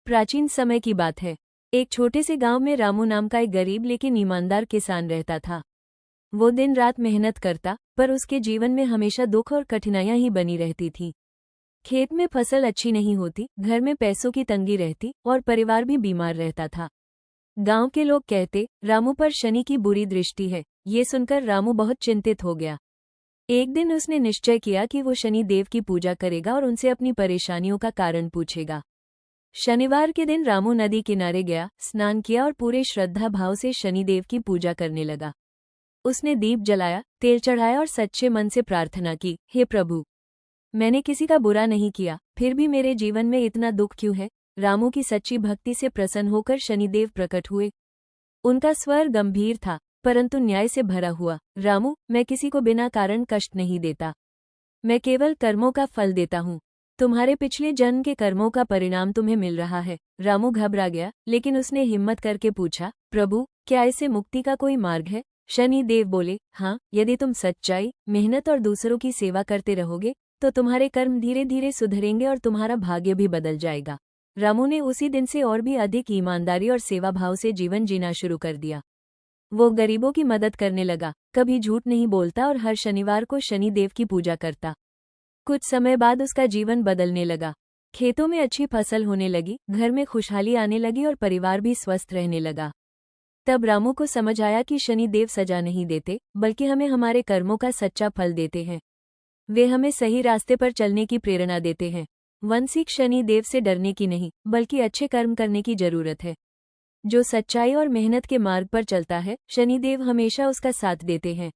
प्राचीन समय की बात है। एक छोटे से गांव में रामू नाम का एक गरीब लेकिन ईमानदार किसान रहता था। वो दिन रात मेहनत करता, पर उसके जीवन में हमेशा दुख और कठिनाइयां ही बनी रहती थी। खेत में फसल अच्छी नहीं होती, घर में पैसों की तंगी रहती और परिवार भी बीमार रहता था। गांव के लोग कहते, रामू पर शनि की बुरी दृष्टि है। ये सुनकर रामू बहुत चिंतित हो गया। एक दिन उसने निश्चय किया कि वो शनि देव की पूजा करेगा और उनसे अपनी परेशानियों का कारण पूछेगा। शनिवार के दिन रामू नदी किनारे गया, स्नान किया और पूरे श्रद्धा भाव से शनिदेव की पूजा करने लगा। उसने दीप जलाया, तेल चढ़ाया और सच्चे मन से प्रार्थना की, हे प्रभु, मैंने किसी का बुरा नहीं किया, फिर भी मेरे जीवन में इतना दुख क्यों है। रामू की सच्ची भक्ति से प्रसन्न होकर शनिदेव प्रकट हुए। उनका स्वर गंभीर था, परंतु न्याय से भरा हुआ। रामू, मैं किसी को बिना कारण कष्ट नहीं देता। मैं केवल कर्मों का फल देता हूँ। तुम्हारे पिछले जन्म के कर्मों का परिणाम तुम्हें मिल रहा है। रामू घबरा गया, लेकिन उसने हिम्मत करके पूछा, प्रभु, क्या इससे मुक्ति का कोई मार्ग है। शनि देव बोले, हाँ, यदि तुम सच्चाई, मेहनत और दूसरों की सेवा करते रहोगे तो तुम्हारे कर्म धीरे धीरे सुधरेंगे और तुम्हारा भाग्य भी बदल जाएगा। रामू ने उसी दिन से और भी अधिक ईमानदारी और सेवा भाव से जीवन जीना शुरू कर दिया। वो गरीबों की मदद करने लगा, कभी झूठ नहीं बोलता और हर शनिवार को शनि देव की पूजा करता। कुछ समय बाद उसका जीवन बदलने लगा। खेतों में अच्छी फसल होने लगी, घर में खुशहाली आने लगी और परिवार भी स्वस्थ रहने लगा। तब रामू को समझ आया कि शनि देव सजा नहीं देते, बल्कि हमें हमारे कर्मों का सच्चा फल देते हैं। वे हमें सही रास्ते पर चलने की प्रेरणा देते हैं। वन सीख शनि देव से डरने की नहीं, बल्कि अच्छे कर्म करने की जरूरत है। जो सच्चाई और मेहनत के मार्ग पर चलता है, शनिदेव हमेशा उसका साथ देते हैं।